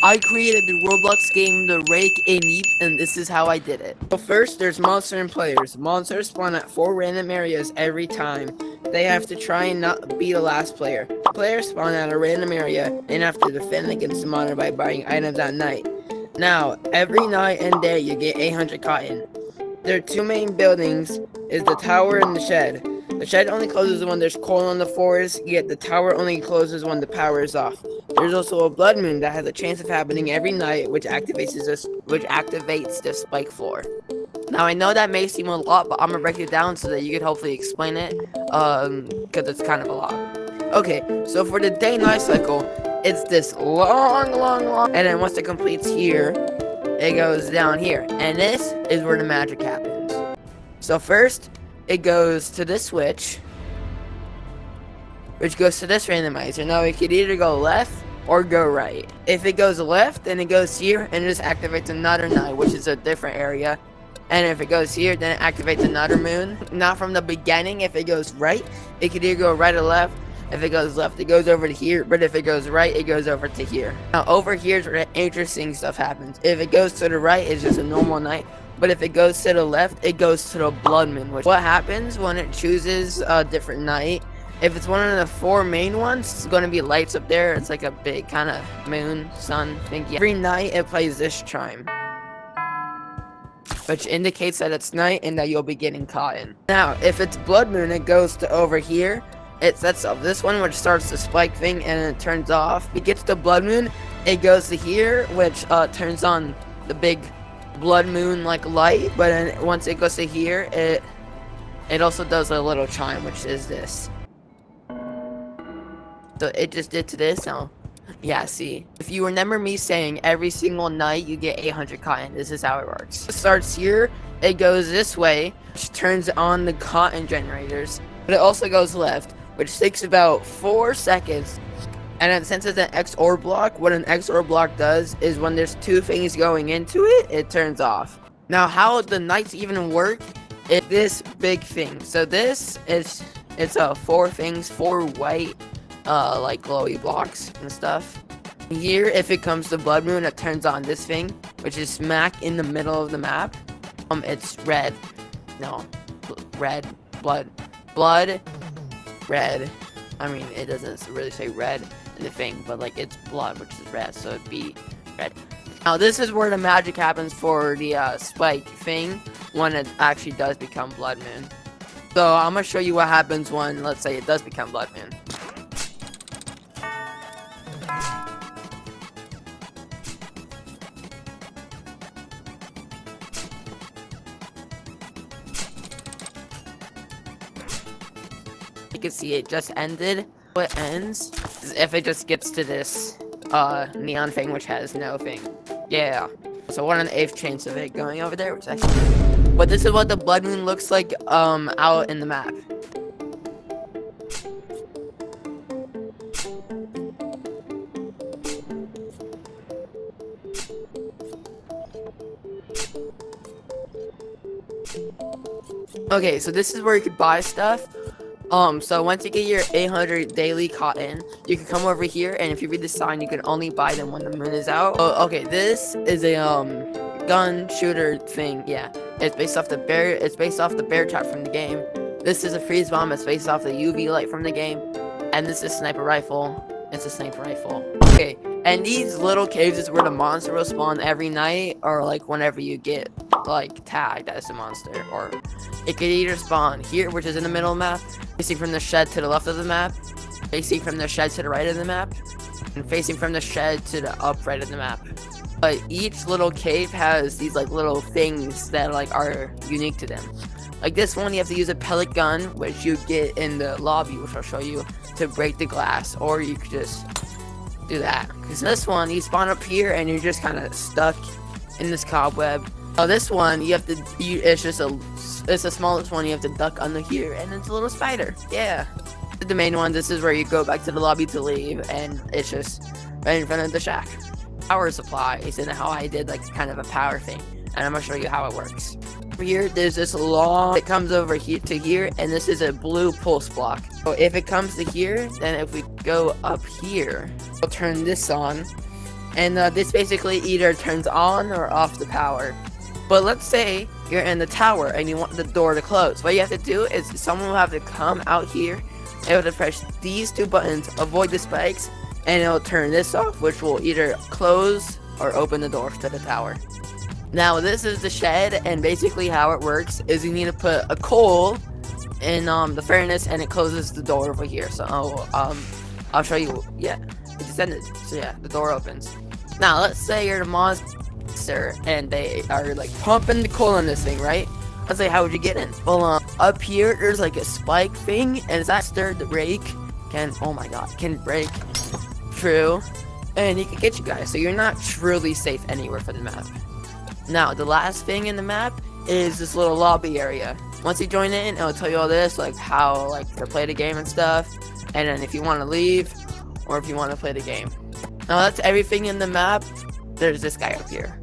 I created the Roblox game, the Rake and Yeep, and this is how I did it. So first, there's monster and players. Monsters spawn at 4 random areas every time. They have to try and not be the last player. Players spawn at a random area and have to defend against the monster by buying items at night. Now, every night and day you get 800 cotton. There are 2 main buildings, is the tower and the shed. The shed only closes when there's coal on the forest, yet the tower only closes when the power is off. There's also a blood moon that has a chance of happening every night, which activates the spike floor. Now I know that may seem a lot, but I'm gonna break it down so that you could hopefully explain it, because it's kind of a lot. Okay, so for the day-night cycle, it's this long, and then once it completes here, it goes down here, and this is where the magic happens. So first, it goes to this switch, which goes to this randomizer. Now it could either go left or go right. If it goes left, then it goes here and it just activates another night, which is a different area. And if it goes here, then it activates another moon. Not from the beginning. If it goes right, it could either go right or left. If it goes left, it goes over to here. But if it goes right, it goes over to here. Now over here is where the interesting stuff happens. If it goes to the right, it's just a normal night. But if it goes to the left, it goes to the blood moon. What happens when it chooses a different night? If it's one of the 4 main ones, it's going to be lights up there. It's like a big kind of moon, sun thing. Every night, it plays this chime, which indicates that it's night and that you'll be getting cotton. Now, if it's blood moon, it goes to over here. It sets up this one, which starts the spike thing, and it turns off. It gets to blood moon, it goes to here, which turns on the big blood moon like light. But then once it goes to here, it also does a little chime, which is this. So it just did to this now. Yeah, see. If you remember me saying every single night you get 800 cotton, this is how it works. It starts here, it goes this way, which turns on the cotton generators. But it also goes left, which takes about 4 seconds. And then since it's an XOR block, what an XOR block does is when there's 2 things going into it, it turns off. Now how the nights even work is this big thing. So this is, it's 4 things, 4 white like glowy blocks and stuff. Here, if it comes to blood moon, it turns on this thing, which is smack in the middle of the map. It's red. No, red, blood, red. I mean, it doesn't really say red in the thing, but like it's blood, which is red, so it'd be red. Now this is where the magic happens for the spike thing when it actually does become blood moon. So I'm gonna show you what happens when, let's say, it does become blood moon. You can see it just ended. What ends is if it just gets to this neon thing, which has no thing. Yeah. So 1/8 chance of it going over there, which is actually. But this is what the blood moon looks like out in the map. Okay, so this is where you could buy stuff. So once you get your 800 daily cotton, you can come over here, and if you read the sign, you can only buy them when the moon is out. Oh, okay, this is a gun shooter thing. Yeah, it's based off the bear trap from the game. This is a freeze bomb. It's based off the UV light from the game, and this is sniper rifle. It's a sniper rifle. Okay, and these little caves is where the monster will spawn every night, or like whenever you get like tagged as a monster, or it could either spawn here, which is in the middle of the map, facing from the shed to the left of the map, facing from the shed to the right of the map, and facing from the shed to the upright of the map. But each little cave has these like little things that like are unique to them. Like this one, you have to use a pellet gun, which you get in the lobby, which I'll show you, to break the glass, or you could just do that. Because this one, you spawn up here and you're just kind of stuck in this cobweb. Oh, this one, you have to, it's the smallest one, you have to duck under here, and it's a little spider. Yeah. The main one, this is where you go back to the lobby to leave, and it's just right in front of the shack. Power supply is in how I did like kind of a power thing, and I'm gonna show you how it works. Over here, there's this long, it comes over here to here, and this is a blue pulse block. So if it comes to here, then if we go up here, we'll turn this on, And this basically either turns on or off the power. But let's say you're in the tower and you want the door to close. What you have to do is someone will have to come out here, able to press these 2 buttons, avoid the spikes, and it'll turn this off, which will either close or open the door to the tower. Now this is the shed, and basically how it works is you need to put a coal in the furnace, and it closes the door over here. So I'll show you. Yeah, it descended. So yeah, the door opens. Now let's say you're the monster and they are like pumping the coal in this thing, right? Let's say, how would you get in? Well, up here there's like a spike thing, and that the rake can, oh my god, can break through, and he can get you guys. So you're not truly safe anywhere for the map. Now the last thing in the map is this little lobby area. Once you join in, it'll tell you all this, like how to play the game and stuff, and then if you want to leave or if you want to play the game. Now that's everything in the map. There's this guy up here.